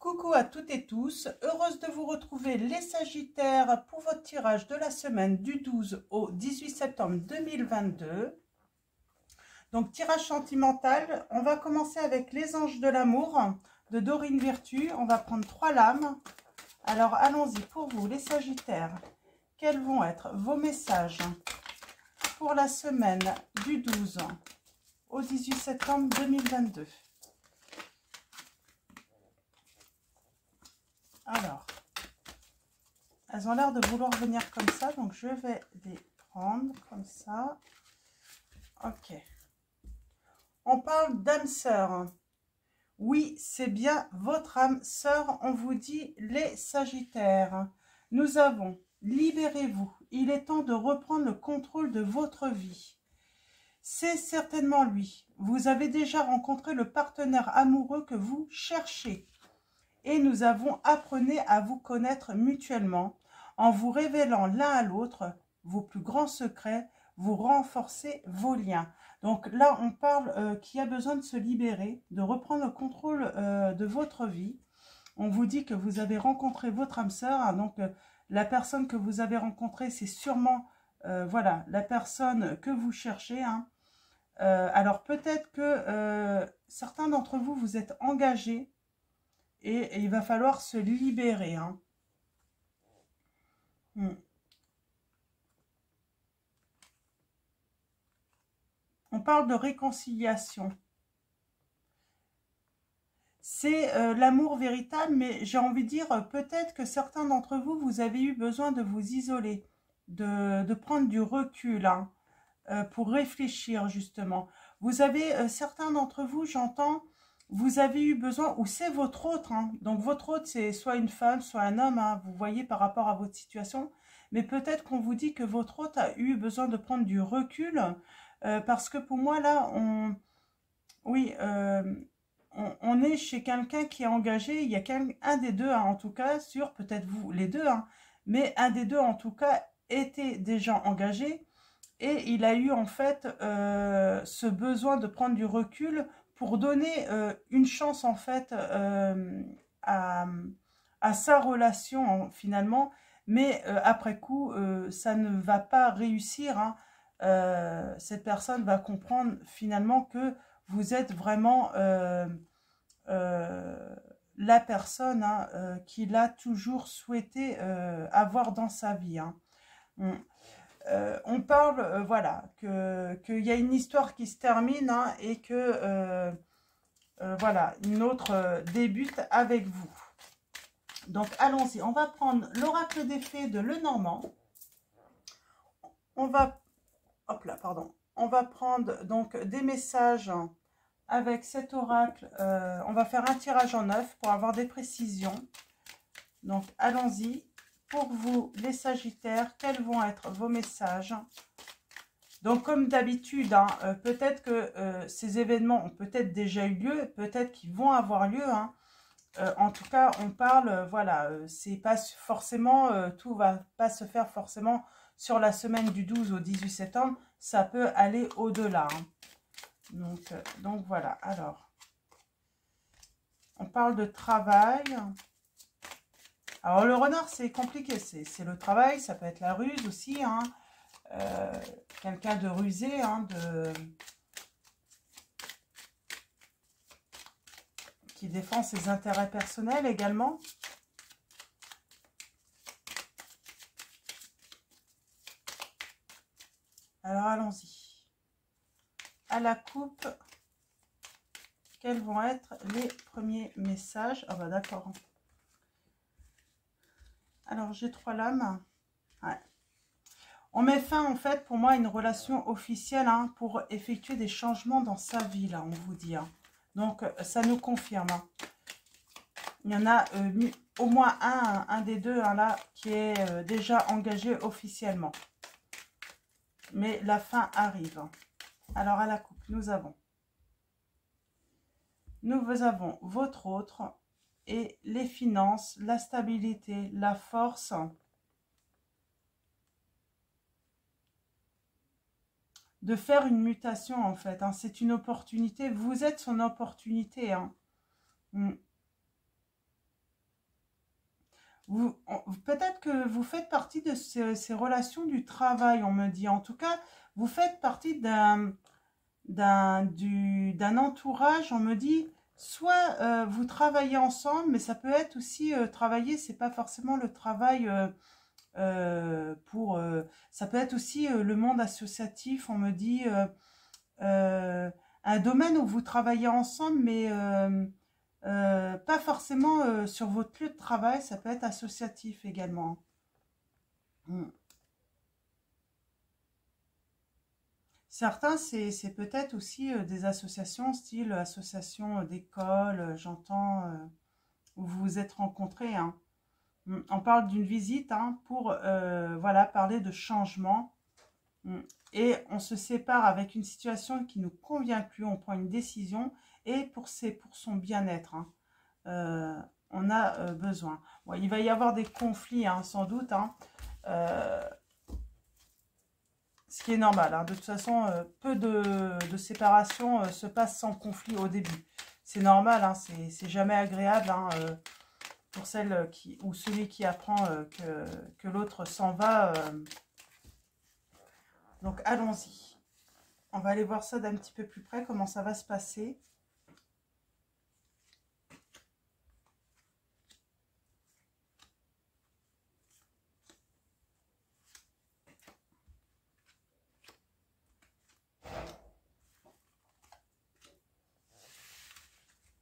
Coucou à toutes et tous, heureuse de vous retrouver les Sagittaires pour votre tirage de la semaine du 12 au 18 septembre 2022. Donc tirage sentimental, on va commencer avec les anges de l'amour de Dorine Virtue. On va prendre 3 lames. Alors allons-y pour vous les Sagittaires. Quels vont être vos messages pour la semaine du 12 au 18 septembre 2022? Alors, elles ont l'air de vouloir venir comme ça, donc je vais les prendre comme ça. Ok. On parle d'âme sœur. Oui, c'est bien votre âme sœur, on vous dit les Sagittaires. Nous avons libérez-vous. Il est temps de reprendre le contrôle de votre vie. C'est certainement lui. Vous avez déjà rencontré le partenaire amoureux que vous cherchez. Et nous avons appris à vous connaître mutuellement en vous révélant l'un à l'autre vos plus grands secrets, vous renforcez vos liens. Donc là, on parle qui a besoin de se libérer, de reprendre le contrôle de votre vie. On vous dit que vous avez rencontré votre âme sœur, hein, donc la personne que vous avez rencontrée, c'est sûrement voilà, la personne que vous cherchez. Hein. Alors peut-être que certains d'entre vous, vous êtes engagés, et il va falloir se libérer. Hein. On parle de réconciliation. C'est l'amour véritable, mais j'ai envie de dire, peut-être que certains d'entre vous, vous avez eu besoin de vous isoler, de prendre du recul hein, pour réfléchir justement. Vous avez, certains d'entre vous, j'entends, vous avez eu besoin, ou c'est votre autre, hein, donc votre autre c'est soit une femme, soit un homme, hein, vous voyez par rapport à votre situation, mais peut-être qu'on vous dit que votre autre a eu besoin de prendre du recul, parce que pour moi là, oui, on est chez quelqu'un qui est engagé, il y a un des deux, hein, en tout cas, sur peut-être vous, les deux, hein, mais un des deux en tout cas était déjà engagé, et il a eu en fait ce besoin de prendre du recul pour donner une chance en fait à sa relation finalement, mais après coup ça ne va pas réussir. Hein. Cette personne va comprendre finalement que vous êtes vraiment la personne hein, qu'il a toujours souhaité avoir dans sa vie. Hein. On parle, voilà, qu'il y a une histoire qui se termine hein, et que, voilà, une autre débute avec vous. Donc, allons-y. On va prendre l'oracle des fées de Lenormand. On va, hop là, pardon. On va prendre donc des messages avec cet oracle. On va faire un tirage en 9 pour avoir des précisions. Donc, allons-y. Pour vous, les Sagittaires, quels vont être vos messages? Donc, comme d'habitude, hein, peut-être que ces événements ont peut-être déjà eu lieu, peut-être qu'ils vont avoir lieu. Hein. En tout cas, on parle, voilà, c'est pas forcément, tout va pas se faire forcément sur la semaine du 12 au 18 septembre. Ça peut aller au-delà. Hein. Donc, voilà. Alors, on parle de travail. Alors, le renard, c'est compliqué. C'est le travail, ça peut être la ruse aussi. Hein. Quelqu'un de rusé, hein, qui défend ses intérêts personnels également. Alors, allons-y. À la coupe, quels vont être les premiers messages? Ah bah d'accord. Alors, j'ai 3 lames. Ouais. On met fin, en fait, pour moi, à une relation officielle hein, pour effectuer des changements dans sa vie, là, on vous dit. Hein. Donc, ça nous confirme. Hein. Il y en a au moins un des deux, hein, là, qui est déjà engagé officiellement. Mais la fin arrive. Alors, à la coupe, nous avons votre autre et les finances, la stabilité, la force. De faire une mutation en fait. Hein. C'est une opportunité. Vous êtes son opportunité. Hein. Peut-être que vous faites partie de ces relations du travail, on me dit. En tout cas, vous faites partie d'un entourage, on me dit, soit vous travaillez ensemble, mais ça peut être aussi travailler, c'est pas forcément le travail ça peut être aussi le monde associatif, on me dit, un domaine où vous travaillez ensemble, mais pas forcément sur votre lieu de travail, ça peut être associatif également. Mm. Certains, c'est peut-être aussi des associations, style association d'école, j'entends, où vous vous êtes rencontrés, hein. On parle d'une visite hein, pour voilà, parler de changement. Et on se sépare avec une situation qui ne nous convient plus, on prend une décision et pour son bien-être. Hein. On a besoin. Bon, il va y avoir des conflits, hein, sans doute. Hein. Ce qui est normal. Hein. De toute façon, peu de séparations se passent sans conflit au début. C'est normal, hein, c'est jamais agréable hein, pour celle qui ou celui qui apprend que l'autre s'en va. Donc allons-y. On va aller voir ça d'un petit peu plus près, comment ça va se passer.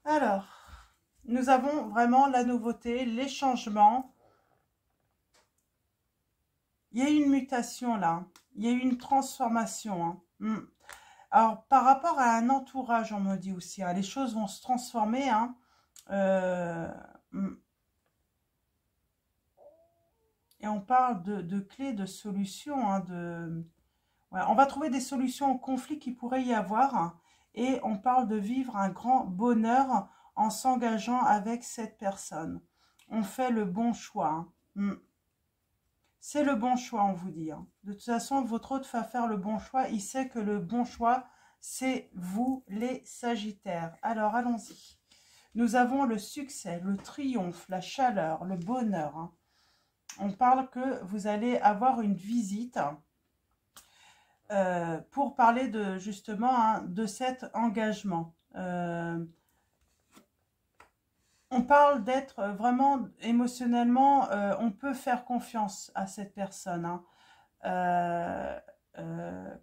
Alors, nous avons vraiment la nouveauté, les changements. Il y a eu une mutation là, il y a eu une transformation. Hein. Alors, par rapport à un entourage, on me dit aussi, hein, les choses vont se transformer. Hein. Et on parle de clés, de solutions. Hein, voilà, on va trouver des solutions aux conflits qui pourrait y avoir. Hein, et on parle de vivre un grand bonheur en s'engageant avec cette personne. On fait le bon choix. Hein. C'est le bon choix, on vous dit. Hein. De toute façon, votre hôte va faire le bon choix. Il sait que le bon choix, c'est vous, les Sagittaires. Alors, allons-y. Nous avons le succès, le triomphe, la chaleur, le bonheur. Hein. On parle que vous allez avoir une visite pour parler de justement hein, de cet engagement. On parle d'être vraiment émotionnellement, on peut faire confiance à cette personne. Hein.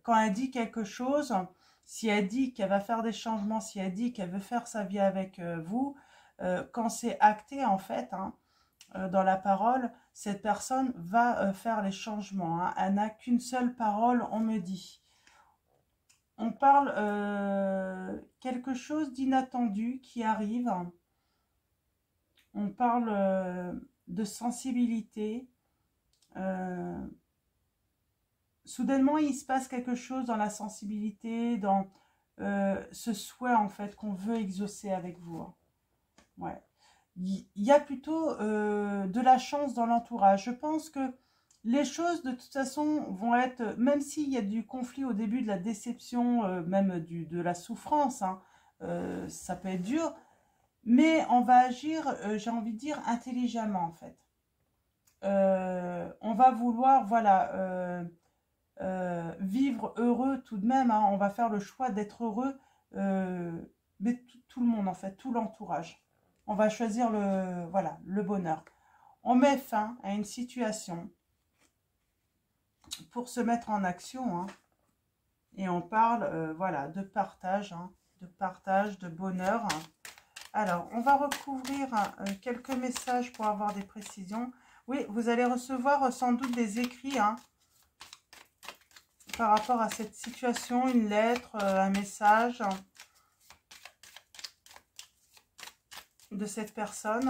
Quand elle dit quelque chose, si elle dit qu'elle va faire des changements, si elle dit qu'elle veut faire sa vie avec vous, quand c'est acté en fait, hein, dans la parole, cette personne va faire les changements. Hein. Elle n'a qu'une seule parole, on me dit. On parle quelque chose d'inattendu qui arrive. On parle de sensibilité. Soudainement, il se passe quelque chose dans la sensibilité, dans ce souhait en fait qu'on veut exaucer avec vous. Hein. Ouais. Il y a plutôt de la chance dans l'entourage. Je pense que les choses de toute façon vont être, même s'il y a du conflit au début, de la déception, même de la souffrance, hein, ça peut être dur, mais on va agir, j'ai envie de dire, intelligemment en fait. On va vouloir, voilà, vivre heureux tout de même, hein, on va faire le choix d'être heureux, mais tout le monde en fait, tout l'entourage. On va choisir voilà, le bonheur. On met fin à une situation pour se mettre en action. Hein, et on parle voilà, de partage, hein, de bonheur. Hein. Alors, on va recouvrir quelques messages pour avoir des précisions. Oui, vous allez recevoir sans doute des écrits hein, par rapport à cette situation, une lettre, un message de cette personne.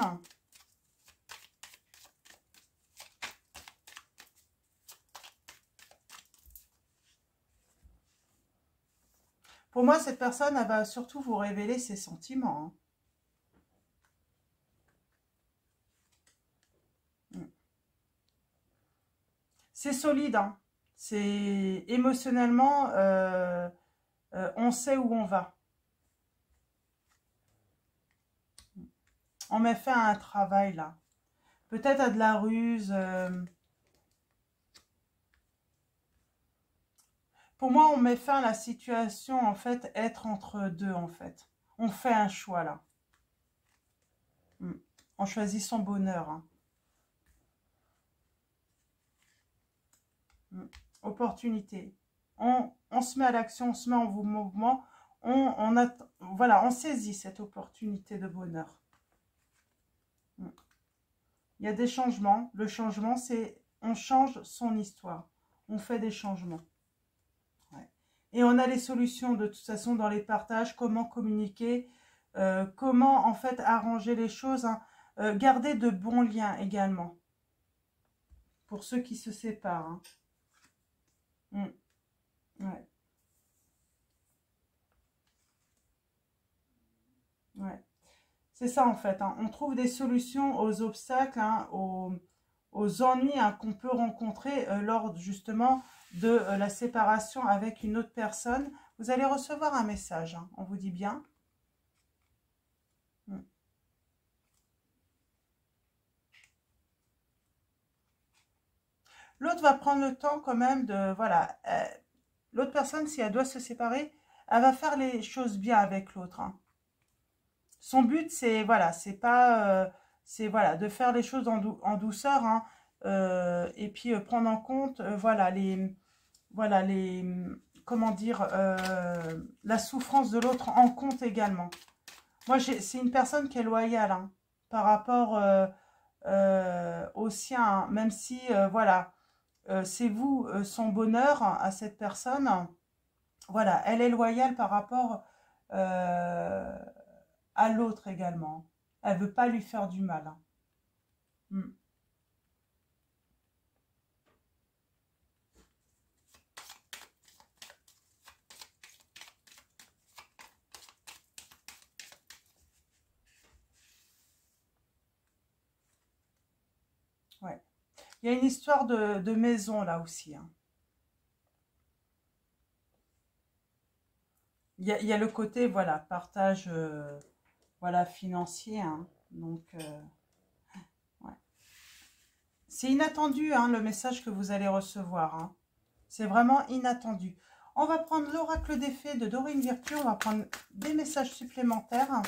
Pour moi, cette personne, elle va surtout vous révéler ses sentiments. Hein. C'est solide, hein. C'est émotionnellement, on sait où on va. On met fin à un travail là. peut-être à de la ruse. Pour moi, on met fin à la situation, en fait, être entre deux, en fait. On fait un choix, là. On choisit son bonheur. Hein. Opportunité. On se met à l'action, on se met en mouvement. Voilà, on saisit cette opportunité de bonheur. Il y a des changements. Le changement, c'est on change son histoire. On fait des changements. Ouais. Et on a les solutions de toute façon dans les partages. Comment communiquer, comment en fait arranger les choses. Hein. Garder de bons liens également. Pour ceux qui se séparent. Hein. Ouais. Ouais. C'est ça en fait. Hein. On trouve des solutions aux obstacles, hein, aux ennuis hein, qu'on peut rencontrer lors justement de la séparation avec une autre personne. Vous allez recevoir un message, hein, on vous dit bien. L'autre va prendre le temps quand même de... Voilà, l'autre personne, si elle doit se séparer, elle va faire les choses bien avec l'autre. Hein. Son but, c'est voilà, c'est pas... c'est voilà, de faire les choses en douceur, hein, et puis prendre en compte, voilà, comment dire, la souffrance de l'autre en compte également. Moi, c'est une personne qui est loyale, hein, par rapport au sien, hein, même si, voilà, c'est vous, son bonheur à cette personne, voilà, elle est loyale par rapport à l'autre également. Elle veut pas lui faire du mal. Hein. Ouais. Il y a une histoire de maison là aussi. Hein. Il y a le côté, voilà, partage voilà, financier. Hein. Donc, ouais. C'est inattendu, hein, le message que vous allez recevoir. Hein. C'est vraiment inattendu. On va prendre l'oracle des fées de Dorine Virtue. On va prendre des messages supplémentaires.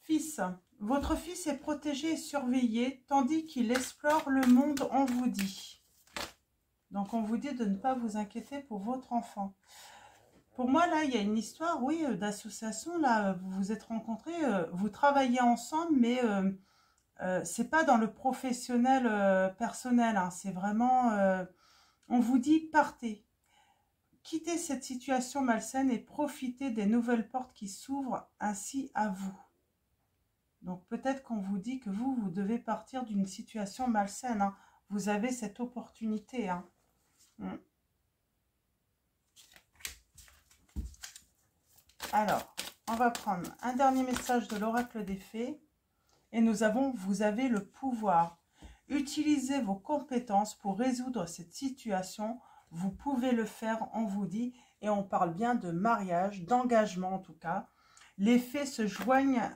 Fils, votre fils est protégé et surveillé, tandis qu'il explore le monde, on vous dit. Donc, on vous dit de ne pas vous inquiéter pour votre enfant. Pour moi, là, il y a une histoire, oui, d'association. Là, vous vous êtes rencontrés, vous travaillez ensemble, mais c'est pas dans le professionnel personnel. Hein, c'est vraiment, on vous dit, partez. Quittez cette situation malsaine et profitez des nouvelles portes qui s'ouvrent ainsi à vous. Donc peut-être qu'on vous dit que vous devez partir d'une situation malsaine. Hein. Vous avez cette opportunité. Hein. Alors, on va prendre un dernier message de l'oracle des fées. Et nous avons, vous avez le pouvoir. Utilisez vos compétences pour résoudre cette situation. Vous pouvez le faire, on vous dit. Et on parle bien de mariage, d'engagement en tout cas. Les fées se joignent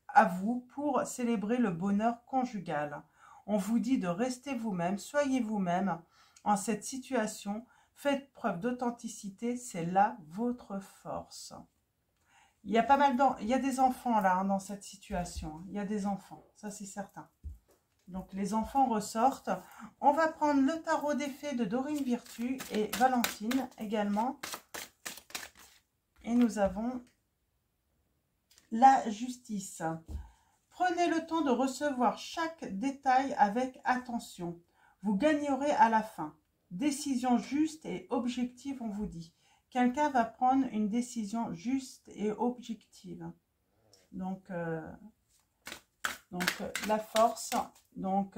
à vous pour célébrer le bonheur conjugal. On vous dit de rester vous-même, soyez vous-même en cette situation. Faites preuve d'authenticité, c'est là votre force. Il y a pas mal il y a des enfants là hein, dans cette situation. Il y a des enfants, ça c'est certain. Donc les enfants ressortent. On va prendre le tarot des fées de Dorine Virtue et Valentine également. Et nous avons la justice. Prenez le temps de recevoir chaque détail avec attention. Vous gagnerez à la fin. Décision juste et objective, on vous dit. Quelqu'un va prendre une décision juste et objective. Donc la force. Donc,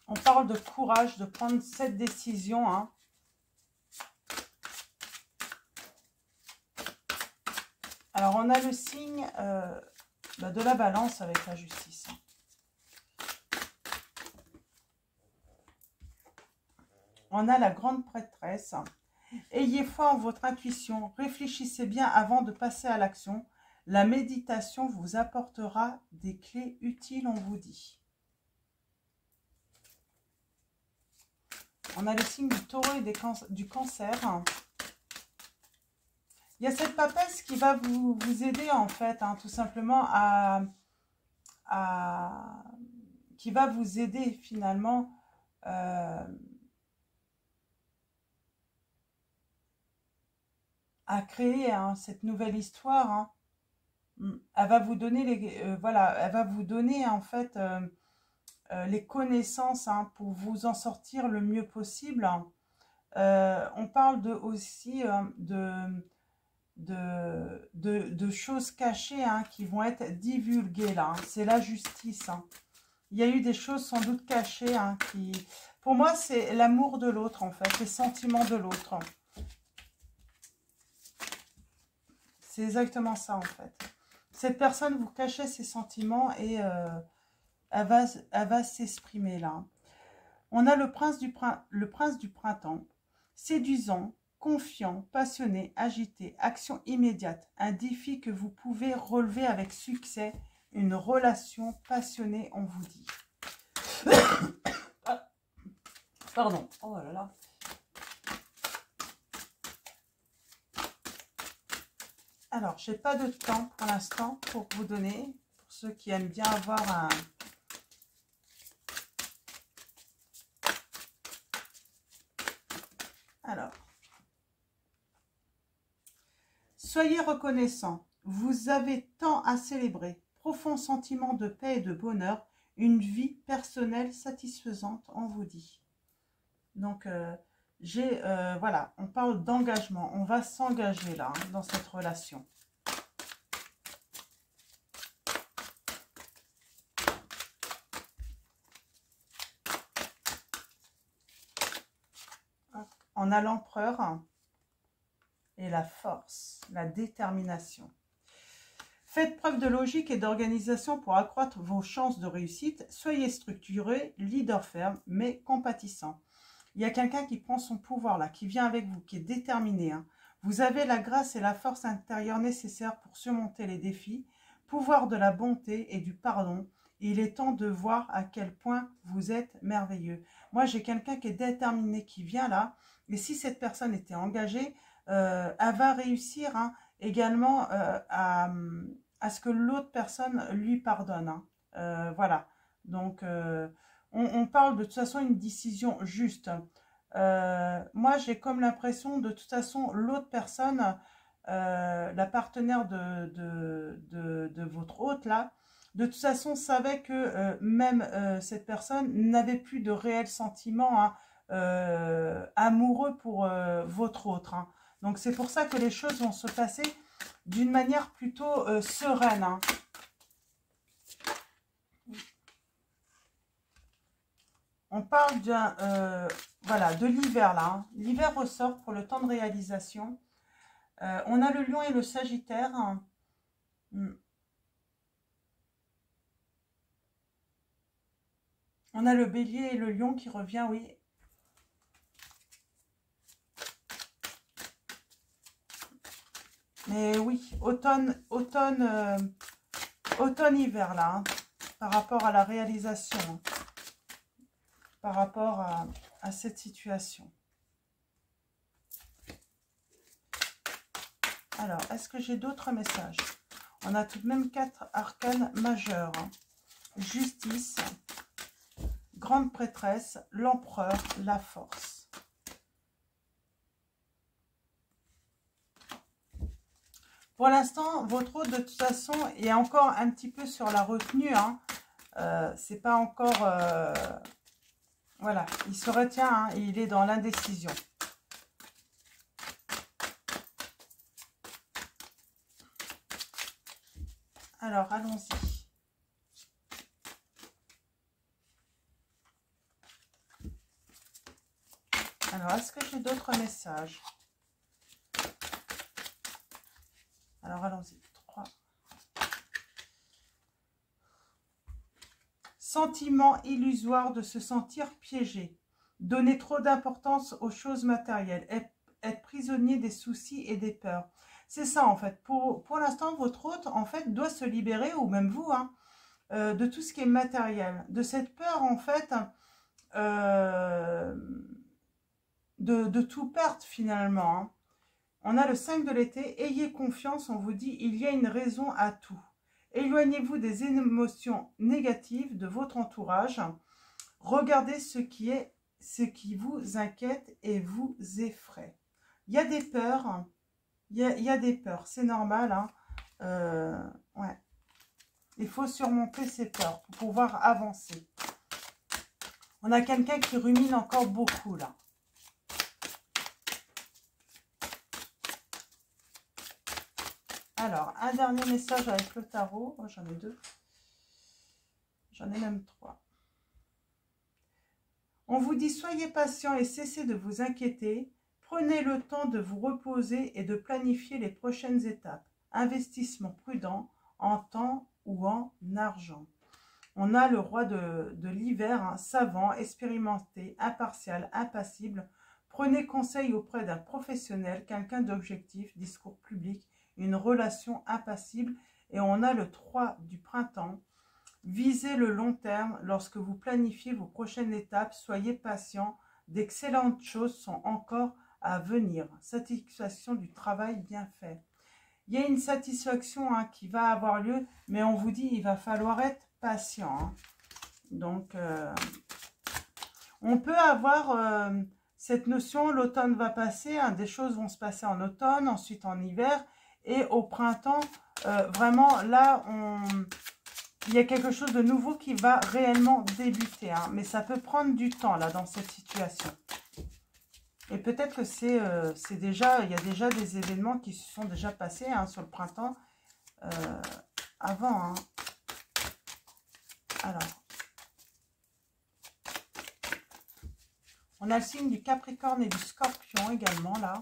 on parle de courage, de prendre cette décision. Hein. Alors, on a le signe de la balance avec la justice. On a la grande prêtresse. Ayez foi en votre intuition. Réfléchissez bien avant de passer à l'action. La méditation vous apportera des clés utiles, on vous dit. On a le signe du taureau et du cancer. Il y a cette papesse qui va vous aider en fait, hein, tout simplement qui va vous aider finalement à créer hein, cette nouvelle histoire. Hein. Elle va vous donner voilà, elle va vous donner en fait les connaissances hein, pour vous en sortir le mieux possible. On parle aussi de choses cachées hein, qui vont être divulguées là. Hein. C'est la justice. Hein. Il y a eu des choses sans doute cachées hein, qui... Pour moi, c'est l'amour de l'autre en fait, les sentiments de l'autre. C'est exactement ça en fait. Cette personne vous cachez ses sentiments et elle va s'exprimer là. On a le prince du printemps, séduisant, confiant, passionné, agité, action immédiate, un défi que vous pouvez relever avec succès, une relation passionnée, on vous dit. Pardon, oh là là. Alors, je n'ai pas de temps pour l'instant pour vous donner, pour ceux qui aiment bien avoir un... Alors, soyez reconnaissants, vous avez tant à célébrer, profond sentiment de paix et de bonheur, une vie personnelle satisfaisante, on vous dit. Donc, voilà, on parle d'engagement, on va s'engager là, hein, dans cette relation. On a l'empereur et la force, la détermination. Faites preuve de logique et d'organisation pour accroître vos chances de réussite. Soyez structuré, leader ferme, mais compatissant. Il y a quelqu'un qui prend son pouvoir là, qui vient avec vous, qui est déterminé. Hein. Vous avez la grâce et la force intérieure nécessaires pour surmonter les défis. Pouvoir de la bonté et du pardon. Il est temps de voir à quel point vous êtes merveilleux. Moi, j'ai quelqu'un qui est déterminé, qui vient là. Et si cette personne était engagée, elle va réussir hein, également à ce que l'autre personne lui pardonne. Hein. Voilà. Donc, on parle de toute façon une décision juste. Moi, j'ai comme l'impression de toute façon l'autre personne, la partenaire de votre hôte là, de toute façon savait que même cette personne n'avait plus de réels sentiments hein, amoureux pour votre autre. Hein. Donc c'est pour ça que les choses vont se passer d'une manière plutôt sereine. Hein. On parle voilà, de l'hiver là. Hein. L'hiver ressort pour le temps de réalisation. On a le lion et le sagittaire. Hein. On a le bélier et le lion qui revient, oui. Mais oui, automne-hiver là, hein, par rapport à la réalisation, hein, par rapport à cette situation. Alors, est-ce que j'ai d'autres messages? On a tout de même 4 arcanes majeurs. Hein. Justice, grande prêtresse, l'empereur, la force. Pour l'instant, votre hôte, de toute façon, est encore un petit peu sur la retenue. Hein. C'est pas encore... voilà, il se retient hein, et il est dans l'indécision. Alors, allons-y. Alors, est-ce que j'ai d'autres messages? Alors, allons-y. 3. Sentiment illusoire de se sentir piégé. Donner trop d'importance aux choses matérielles. Être prisonnier des soucis et des peurs. C'est ça, en fait. Pour l'instant, votre hôte, en fait, doit se libérer, ou même vous, hein, de tout ce qui est matériel. De cette peur, en fait, de tout perdre, finalement. Hein. On a le 5 de l'été. Ayez confiance, on vous dit, il y a une raison à tout. Éloignez-vous des émotions négatives de votre entourage. Regardez ce qui vous inquiète et vous effraie. Il y a des peurs. Il y a des peurs. C'est normal. Hein. Ouais. Il faut surmonter ces peurs pour pouvoir avancer. On a quelqu'un qui rumine encore beaucoup là. Alors, un dernier message avec le tarot. Oh, j'en ai deux. J'en ai même trois. On vous dit, soyez patient et cessez de vous inquiéter. Prenez le temps de vous reposer et de planifier les prochaines étapes. Investissement prudent en temps ou en argent. On a le roi de l'hiver, hein, savant, expérimenté, impartial, impassible. Prenez conseil auprès d'un professionnel, quelqu'un d'objectif, discours public, une relation impassible. Et on a le 3 du printemps. Visez le long terme lorsque vous planifiez vos prochaines étapes. Soyez patient. D'excellentes choses sont encore à venir. Satisfaction du travail bien fait. Il y a une satisfaction hein, qui va avoir lieu, mais on vous dit il va falloir être patient. Hein. Donc, on peut avoir cette notion, l'automne va passer, hein, des choses vont se passer en automne, ensuite en hiver, et au printemps, vraiment, là, il y a quelque chose de nouveau qui va réellement débuter. Hein, mais ça peut prendre du temps, là, dans cette situation. Et peut-être que c'est déjà, il y a déjà des événements qui se sont déjà passés hein, sur le printemps avant. Hein. Alors, on a le signe du Capricorne et du Scorpion également là.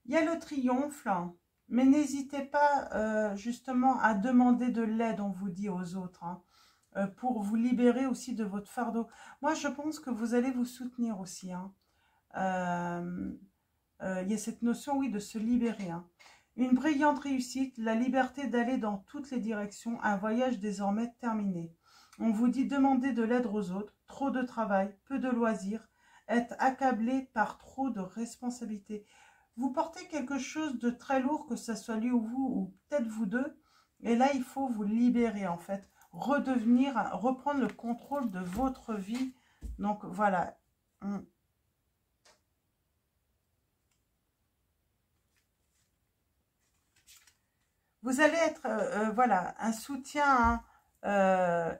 Il y a le triomphe, là, mais n'hésitez pas justement à demander de l'aide, on vous dit aux autres, hein, pour vous libérer aussi de votre fardeau. Moi, je pense que vous allez vous soutenir aussi. Hein. Il y a cette notion, oui, de se libérer. Hein. Une brillante réussite, la liberté d'aller dans toutes les directions, un voyage désormais terminé. On vous dit demander de l'aide aux autres, trop de travail, peu de loisirs, être accablé par trop de responsabilités. Vous portez quelque chose de très lourd, que ce soit lui ou vous, ou peut-être vous deux. Et là, il faut vous libérer, en fait. Reprendre le contrôle de votre vie. Donc, voilà. Vous allez être, voilà, un soutien. Hein,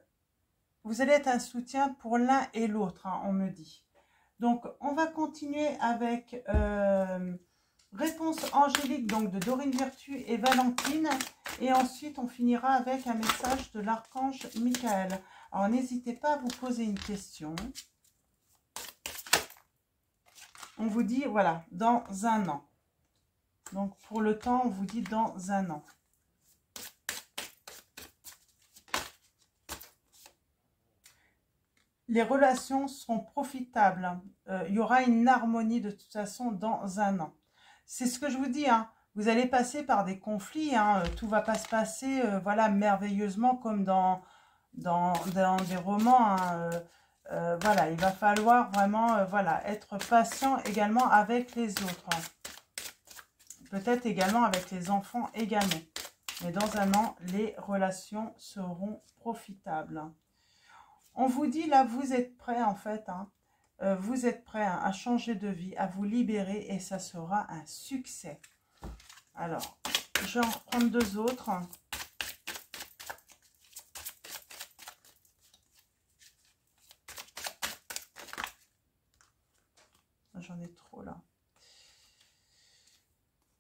vous allez être un soutien pour l'un et l'autre, hein, on me dit. Donc, on va continuer avec... réponse angélique donc de Dorine Virtue et Valentine. Et ensuite, on finira avec un message de l'archange Michael. Alors, n'hésitez pas à vous poser une question. On vous dit, voilà, dans un an. Donc, pour le temps, on vous dit dans un an. Les relations seront profitables. Il y aura une harmonie de toute façon dans un an. C'est ce que je vous dis, hein. Vous allez passer par des conflits, hein. Tout ne va pas se passer voilà, merveilleusement comme dans des romans. Hein. Voilà, il va falloir vraiment voilà, être patient également avec les autres. Hein. Peut-être également avec les enfants également. Mais dans un an, les relations seront profitables. On vous dit là, vous êtes prêts en fait, hein. Vous êtes prêts hein, à changer de vie, à vous libérer et ça sera un succès. Alors, je vais en reprendre deux autres. J'en ai trop là.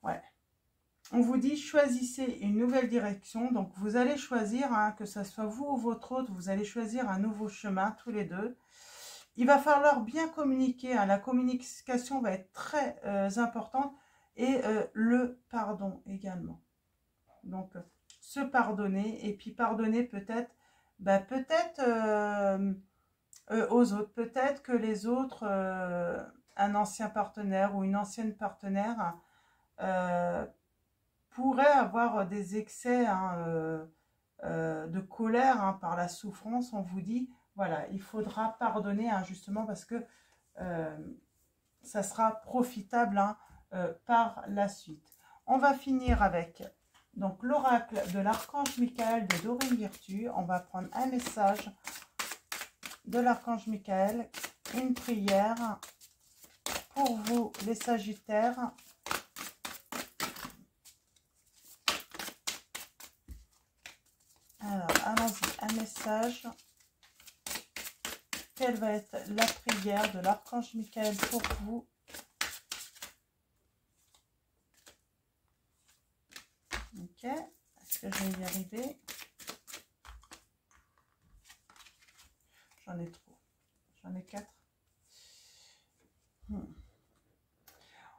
Ouais. On vous dit, choisissez une nouvelle direction. Donc, vous allez choisir, hein, que ce soit vous ou votre autre, vous allez choisir un nouveau chemin, tous les deux. Il va falloir bien communiquer. Hein. La communication va être très importante. Et le pardon également. Donc, se pardonner et puis pardonner peut-être, aux autres. Peut-être que les autres, un ancien partenaire ou une ancienne partenaire pourrait avoir des excès de colère par la souffrance. On vous dit, voilà, il faudra pardonner justement parce que ça sera profitable par la suite. On va finir avec donc l'oracle de l'archange Michael de Dorine Virtue. On va prendre un message de l'archange Michael, une prière pour vous les Sagittaires. Alors, allons-y, un message. Quelle va être la prière de l'archange Michael pour vous? Ok, est-ce que je vais y arriver? J'en ai trop. J'en ai 4.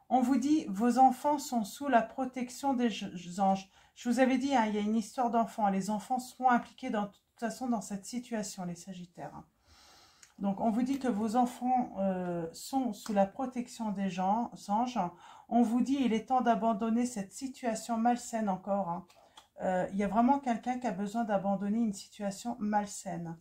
On vous dit, vos enfants sont sous la protection des anges. Je vous avais dit, il y a une histoire d'enfants. Les enfants seront impliqués de toute façon dans cette situation, les Sagittaires. Donc, on vous dit que vos enfants sont sous la protection des anges. On vous dit, il est temps d'abandonner cette situation malsaine encore. Il y a vraiment quelqu'un qui a besoin d'abandonner une situation malsaine.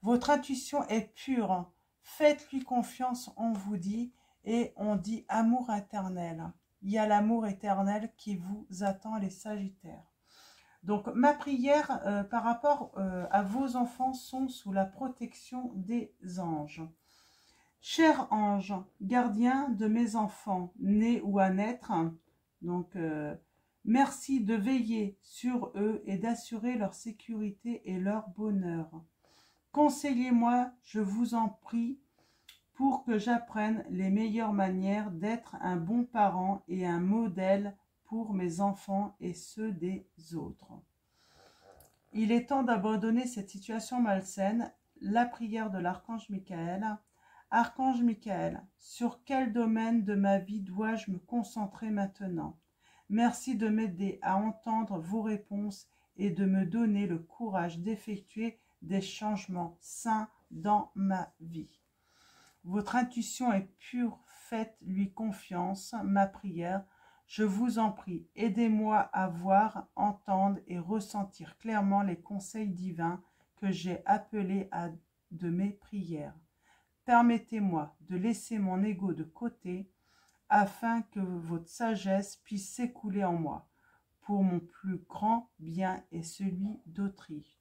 Votre intuition est pure. Faites-lui confiance, on vous dit. Et on dit amour éternel. Il y a l'amour éternel qui vous attend, les Sagittaires. Donc, ma prière par rapport à vos enfants sont sous la protection des anges. Cher ange, gardien de mes enfants, nés ou à naître, donc merci de veiller sur eux et d'assurer leur sécurité et leur bonheur. Conseillez-moi, je vous en prie, pour que j'apprenne les meilleures manières d'être un bon parent et un modèle pour mes enfants et ceux des autres. Il est temps d'abandonner cette situation malsaine. La prière de l'archange Michael. Archange Michael, sur quel domaine de ma vie dois-je me concentrer maintenant? Merci de m'aider à entendre vos réponses et de me donner le courage d'effectuer des changements sains dans ma vie. Votre intuition est pure, faites-lui confiance, ma prière. Je vous en prie, aidez-moi à voir, entendre et ressentir clairement les conseils divins que j'ai appelés de mes prières. Permettez-moi de laisser mon ego de côté afin que votre sagesse puisse s'écouler en moi pour mon plus grand bien et celui d'autrui.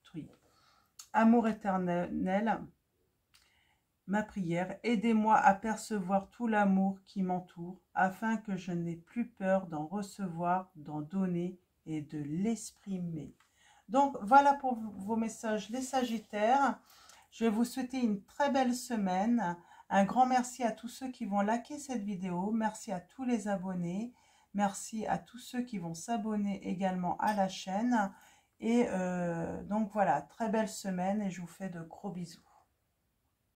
Amour éternel, ma prière, aidez-moi à percevoir tout l'amour qui m'entoure, afin que je n'ai plus peur d'en recevoir, d'en donner et de l'exprimer. Donc, voilà pour vos messages, les Sagittaires. Je vais vous souhaiter une très belle semaine. Un grand merci à tous ceux qui vont liker cette vidéo. Merci à tous les abonnés. Merci à tous ceux qui vont s'abonner également à la chaîne. Et donc, voilà, très belle semaine et je vous fais de gros bisous.